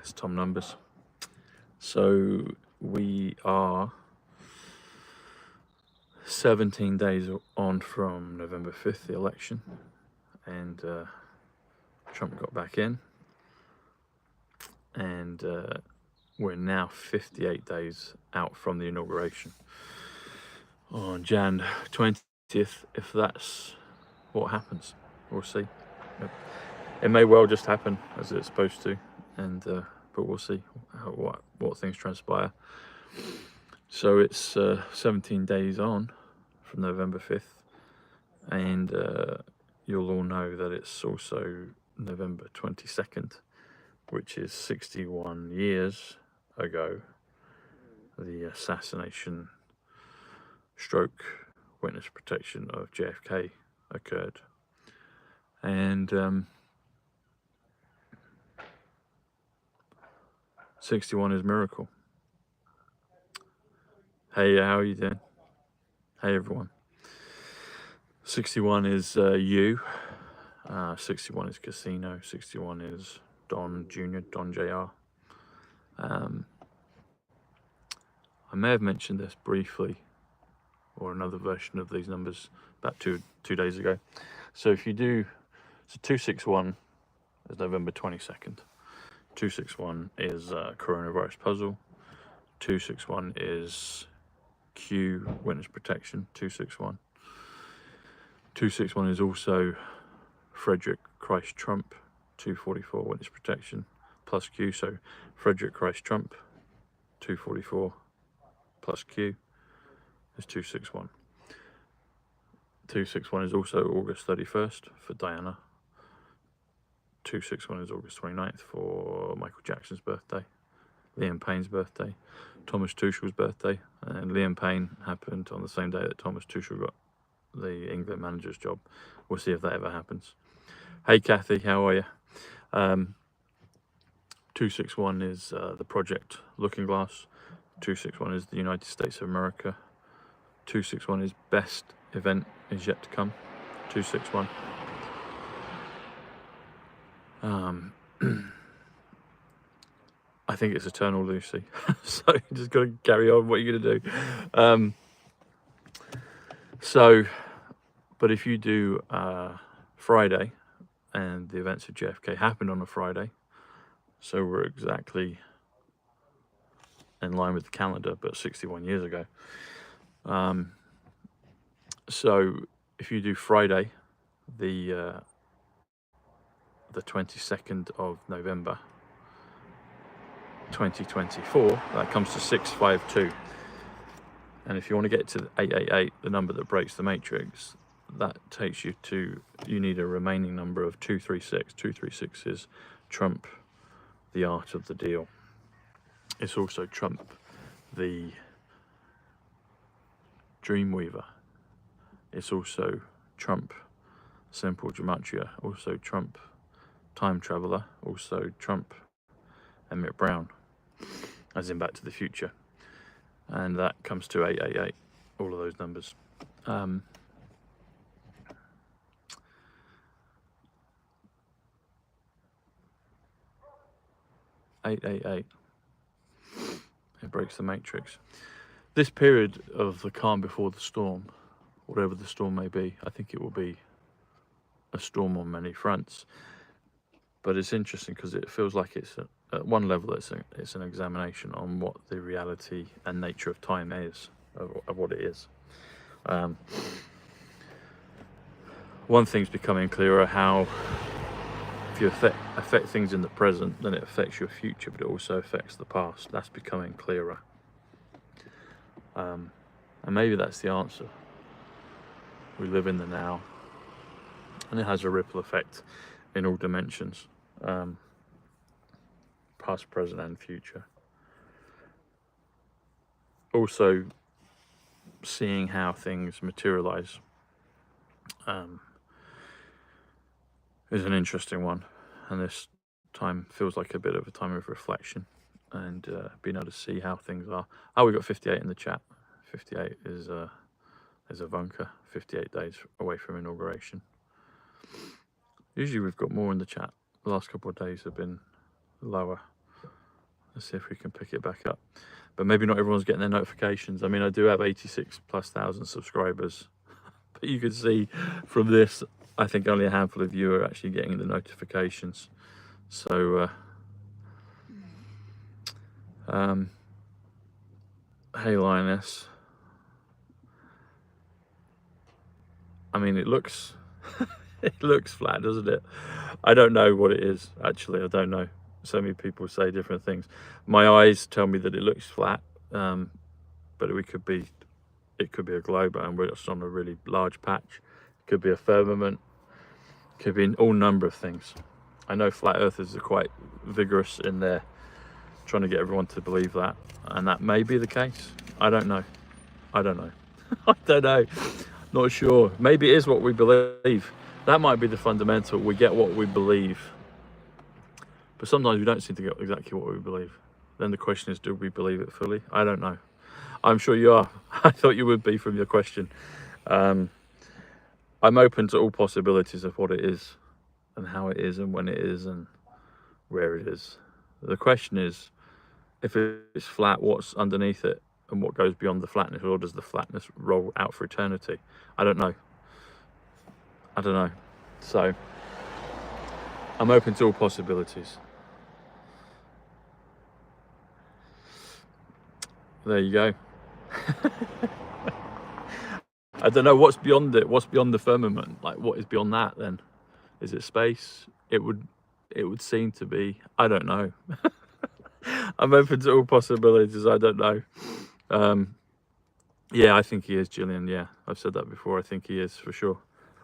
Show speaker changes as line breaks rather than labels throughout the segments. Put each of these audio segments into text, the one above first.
It's Tom Numbers. So we are 17 days on from November 5th, the election, and Trump got back in, and we're now 58 days out from the inauguration on Jan 20th. If that's what happens, we'll see. It may well just happen as it's supposed to, and but we'll see what things transpire. So it's 17 days on from November 5th, and you'll all know that it's also November 22nd, which is 61 years ago the assassination stroke witness protection of JFK occurred. And 61 is miracle. Hey, how are you doing? Hey everyone. 61 is you. 61 is Casino. 61 is Don Jr., Don Jr. I may have mentioned this briefly, or another version of these numbers, about two days ago. So if you do, so 261 is November 22nd. 261 is coronavirus puzzle. 261 is Q witness protection. 261. 261 is also Frederick Christ Trump. 244 witness protection plus Q. So Frederick Christ Trump 244 plus Q is 261. 261 is also August 31st for Diana. 261 is August 29th for Michael Jackson's birthday, Liam Payne's birthday, Thomas Tuchel's birthday, and Liam Payne happened on the same day that Thomas Tuchel got the England manager's job. We'll see if that ever happens. Hey Kathy, how are you? 261 is the Project Looking Glass. 261 is the United States of America. 261 is best event is yet to come. 261. I think it's eternal, Lucy. So you just got to carry on. What are you going to do? But if you do Friday, and the events of JFK happened on a Friday, so we're exactly in line with the calendar, but 61 years ago. So if you do Friday, the 22nd of November 2024, that comes to 652. And if you want to get to 888, the number that breaks the matrix, that takes you to, you need a remaining number of 236. 236 is Trump, the art of the deal. It's also Trump, the Dreamweaver. It's also Trump, simple Gematria. Also Trump, time traveler. Also Trump, Emmett Brown, as in Back to the Future. And that comes to 888, all of those numbers. 888. It breaks the matrix. This period of the calm before the storm, whatever the storm may be, I think it will be a storm on many fronts. But it's interesting because it feels like it's at one level it's an examination on what the reality and nature of time is, of what it is. One thing's becoming clearer, how if you affect things in the present, then it affects your future, but it also affects the past. That's becoming clearer. And maybe that's the answer. We live in the now, and it has a ripple effect in all dimensions, past, present, and future. Also, seeing how things materialize is an interesting one, and this time feels like a bit of a time of reflection and being able to see how things are. Oh, we got 58 in the chat. 58 is Ivanka, 58 days away from inauguration. Usually we've got more in the chat. The last couple of days have been lower. Let's see if we can pick it back up. But maybe not everyone's getting their notifications. I mean, I do have 86,000+ subscribers, but you can see from this, I think only a handful of you are actually getting the notifications. So, hey Lioness. I mean, it looks, it looks flat, doesn't it? I don't know what it is, actually. I don't know. So many people say different things. My eyes tell me that it looks flat, but it could be a globe, and we're just on a really large patch. It could be a firmament. It could be all number of things. I know flat earthers are quite vigorous in their trying to get everyone to believe that, and that may be the case. I don't know. I don't know. I don't know. Not sure. Maybe it is what we believe. That might be the fundamental. We get what we believe. But sometimes we don't seem to get exactly what we believe. Then the question is, do we believe it fully? I don't know. I'm sure you are. I thought you would be from your question. I'm open to all possibilities of what it is and how it is and when it is and where it is. The question is, if it's flat, what's underneath it and what goes beyond the flatness, or does the flatness roll out for eternity? I don't know. I don't know. So I'm open to all possibilities. There you go. I don't know what's beyond it. What's beyond the firmament? Like, what is beyond that then? Is it space? It would seem to be. I don't know. I'm open to all possibilities. I don't know. Yeah, I think he is, Gillian. Yeah, I've said that before. I think he is for sure.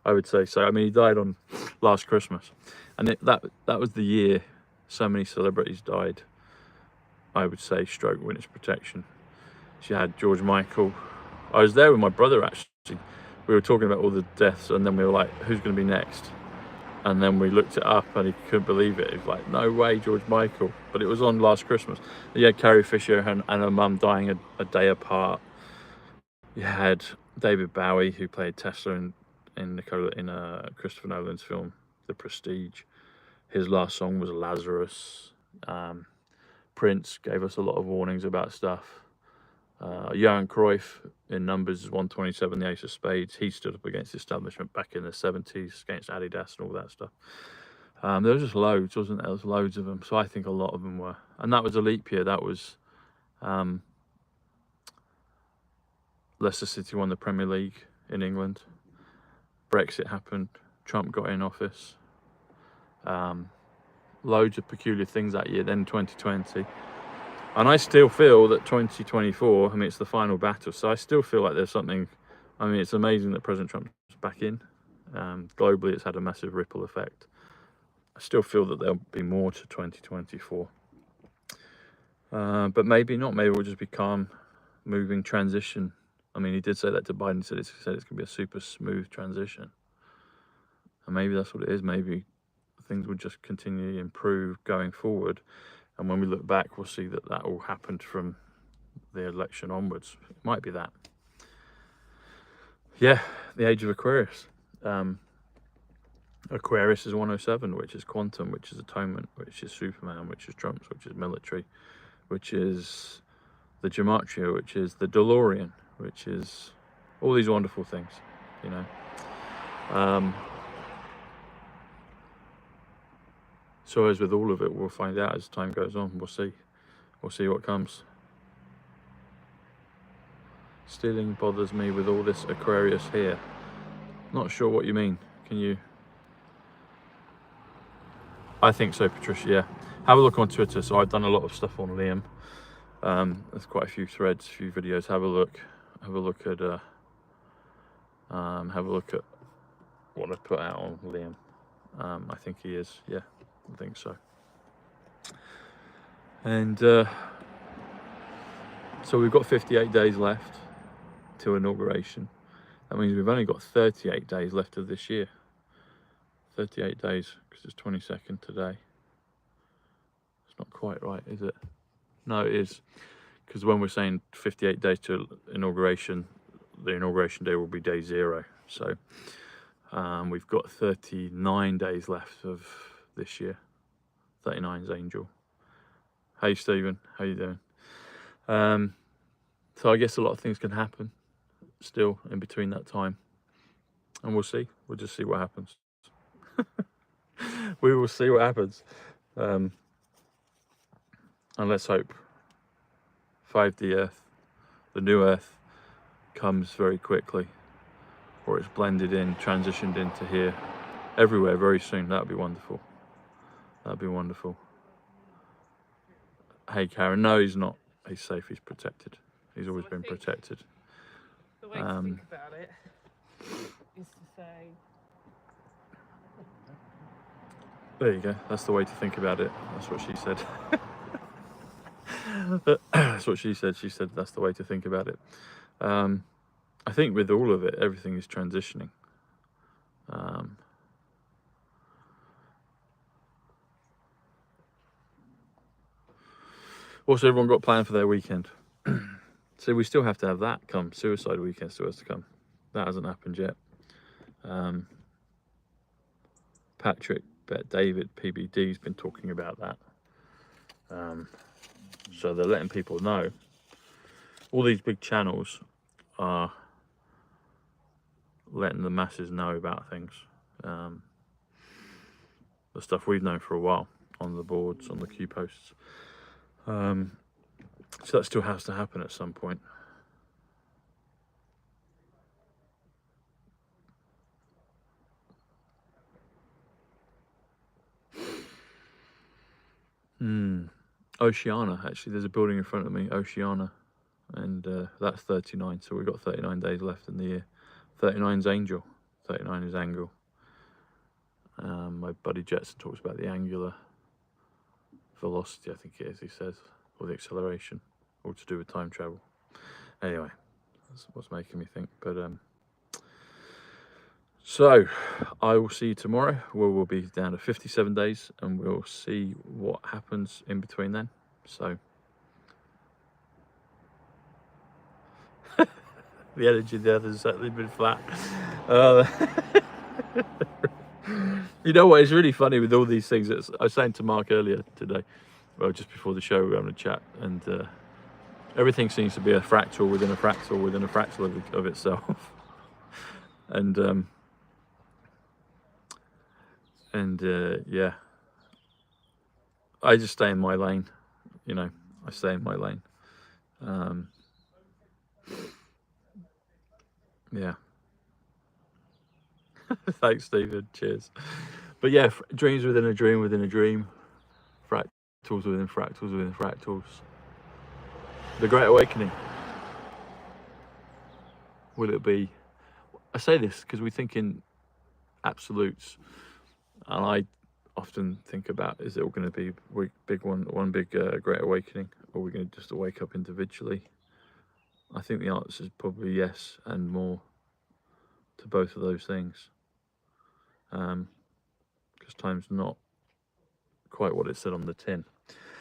I would say so. I mean, he died on last Christmas, and that was the year so many celebrities died. I would say stroke witness protection. She had George Michael. I was there with my brother, actually. We were talking about all the deaths, and then we were like, who's going to be next? And then we looked it up, and he couldn't believe it. He was like, no way, George Michael. But it was on last Christmas. You had Carrie Fisher and her mum dying a day apart. You had David Bowie, who played Tesla in Christopher Nolan's film, The Prestige. His last song was Lazarus. Prince gave us a lot of warnings about stuff. Johan Cruyff in Numbers 127, the Ace of Spades, he stood up against the establishment back in the 70s against Adidas and all that stuff. There was just loads, wasn't there? There was loads of them. So I think a lot of them were. And that was a leap year. That was Leicester City won the Premier League in England. Brexit happened. Trump got in office. Loads of peculiar things that year. Then 2020. And I still feel that 2024, I mean, it's the final battle. So I still feel like there's something. I mean, it's amazing that President Trump's back in. Globally, it's had a massive ripple effect. I still feel that there'll be more to 2024. But maybe not. Maybe we'll just be calm, moving transition. I mean, he did say that to Biden. He said it's going to be a super smooth transition. And maybe that's what it is. Maybe things will just continually improve going forward. And when we look back, we'll see that all happened from the election onwards. It might be that. Yeah, the age of Aquarius. Aquarius is 107, which is quantum, which is atonement, which is Superman, which is Trumps, which is military, which is the Gematria, which is the DeLorean, which is all these wonderful things, you know. So as with all of it, we'll find out as time goes on. We'll see what comes. Stealing bothers me with all this Aquarius here. Not sure what you mean. Can you? I think so, Patricia, yeah. Have a look on Twitter. So I've done a lot of stuff on Liam. There's quite a few threads, a few videos. Have a look at what I put out on Liam. I think he is, yeah, I think so. And so we've got 58 days left till inauguration. That means we've only got 38 days left of this year. 38 days, because it's 22nd today. It's not quite right, is it? No, it is. Because when we're saying 58 days to inauguration, the inauguration day will be day 0. So we've got 39 days left of this year. 39's angel. Hey Stephen, how you doing? So I guess a lot of things can happen still in between that time, and we'll see. We'll just see what happens. We will see what happens, and let's hope 5D Earth, the new Earth, comes very quickly, or it's blended in, transitioned into here, everywhere very soon. That'd be wonderful. That'd be wonderful. Hey Karen, no, he's not. He's safe. He's protected. He's always been protected.
The way to think about it is to say,
there you go. That's the way to think about it. That's what she said. That's what she said. She said that's the way to think about it. I think with all of it, everything is transitioning. What's everyone got planned for their weekend? So we still have to have that come. Suicide weekend still has to come. That hasn't happened yet. Patrick, David, PBD's been talking about that. So they're letting people know. All these big channels are letting the masses know about things. The stuff we've known for a while on the boards, on the Q posts. So that still has to happen at some point. Oceana, actually, there's a building in front of me, Oceana, and that's 39, so we've got 39 days left in the year. 39's angel, 39 is angle. My buddy Jetson talks about the angular velocity, I think it is, he says, or the acceleration, all to do with time travel. Anyway, that's what's making me think. But so I will see you tomorrow, where we'll be down to 57 days, and we'll see what happens in between then. So the energy there has certainly been flat. You know what, it's really funny with all these things. I was saying to Mark earlier today, well, just before the show, we were having a chat, and everything seems to be a fractal within a fractal within a fractal of itself. And yeah, I just stay in my lane, you know, I stay in my lane. Yeah. Thanks, Stephen. Cheers. But yeah, dreams within a dream within a dream, fractals within fractals within fractals. The Great Awakening. Will it be? I say this because we think in absolutes, and I often think about, is it all going to be one big Great Awakening, or are we going to just wake up individually? I think the answer is probably yes and more to both of those things, because time's not quite what it said on the tin.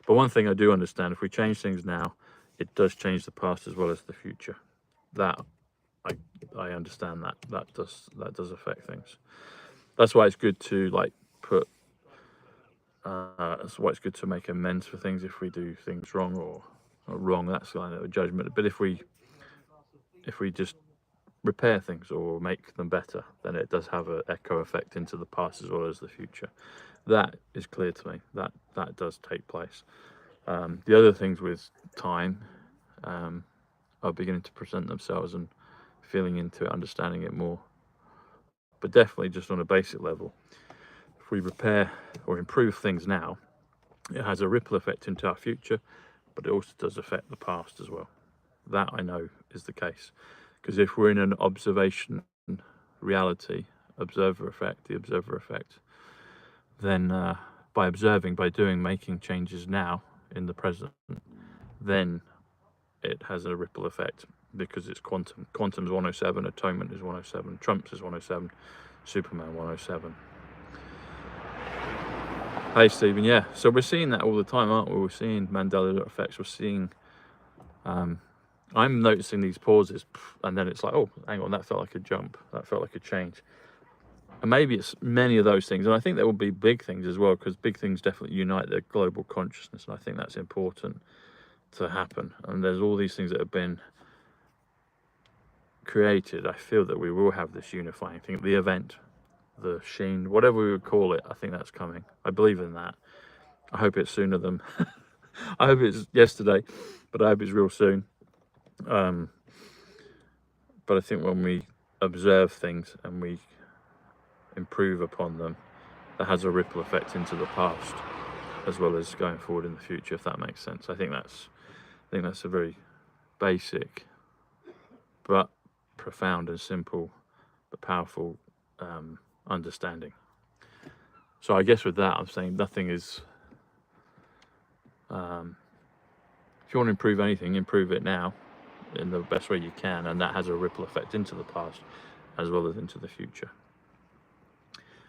But one thing I do understand, if we change things now, it does change the past as well as the future. That I understand that does affect things. That's why it's good to like put. That's why it's good to make amends for things if we do things wrong or wrong. That's kind of a judgment. But if we just repair things or make them better, then it does have an echo effect into the past as well as the future. That is clear to me. That does take place. The other things with time are beginning to present themselves and feeling into it, understanding it more. But definitely just on a basic level, if we repair or improve things now, it has a ripple effect into our future, but it also does affect the past as well. That I know is the case. Because if we're in an observation reality, the observer effect, then by observing, making changes now in the present, then it has a ripple effect because it's quantum. Quantum's 107, atonement is 107, Trump's is 107, Superman 107. Hey Stephen, yeah. So we're seeing that all the time, aren't we? We're seeing Mandela effects. We're seeing. I'm noticing these pauses, and then it's like, oh, hang on, that felt like a jump. That felt like a change. And maybe it's many of those things, and I think there will be big things as well, because big things definitely unite the global consciousness, and I think that's important to happen. And there's all these things that have been created. I feel that we will have this unifying thing, the event, the sheen, whatever we would call it. I think that's coming. I believe in that. I hope it's sooner than I hope it's yesterday, but I hope it's real soon. But I think when we observe things and we improve upon them, that has a ripple effect into the past as well as going forward in the future, if that makes sense. I think that's a very basic but profound and simple but powerful understanding. So I guess with that, I'm saying nothing is if you want to improve anything, improve it now in the best way you can, and that has a ripple effect into the past as well as into the future.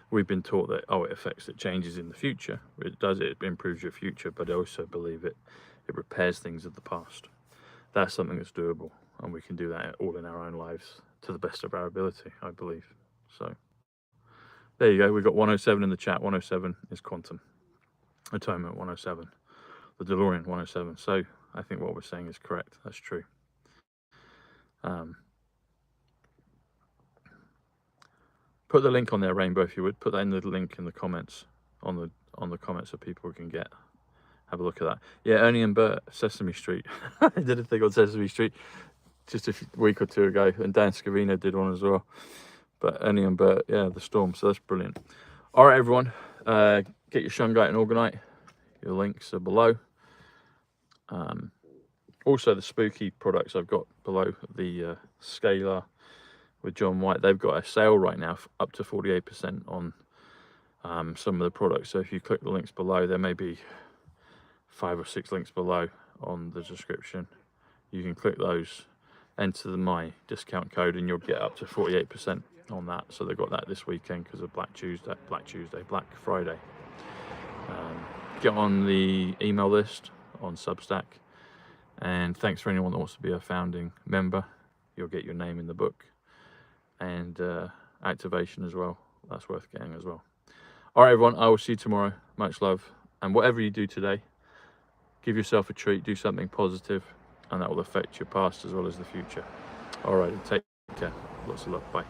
We've been taught that, it affects, it changes in the future. It does, it improves your future, but I also believe it repairs things of the past. That's something that's doable, and we can do that all in our own lives to the best of our ability, I believe. So there you go. We've got 107 in the chat. 107 is quantum atonement. 107, the DeLorean 107. So I think what we're saying is correct. That's true. Put the link on there, Rainbow, if you would. Put that in the link in the comments, on the comments, so people can have a look at that. Yeah, Ernie and Bert, Sesame Street. I did a thing on Sesame Street just a week or two ago, and Dan Scavino did one as well. But Ernie and Bert, yeah, the storm. So that's brilliant. All right, everyone, get your Shungite and Orgonite. Your links are below. Also, the spooky products I've got below, the Scalar with John White, they've got a sale right now up to 48% on some of the products. So if you click the links below, there may be 5 or 6 links below on the description. You can click those, enter my discount code, and you'll get up to 48% on that. So they've got that this weekend because of Black Friday. Get on the email list on Substack, and thanks for anyone that wants to be a founding member. You'll get your name in the book, and activation as well. That's worth getting as well. All right, everyone, I will see you tomorrow. Much love, and whatever you do today, give yourself a treat, do something positive, and that will affect your past as well as the future. All right, take care. Lots of love. Bye.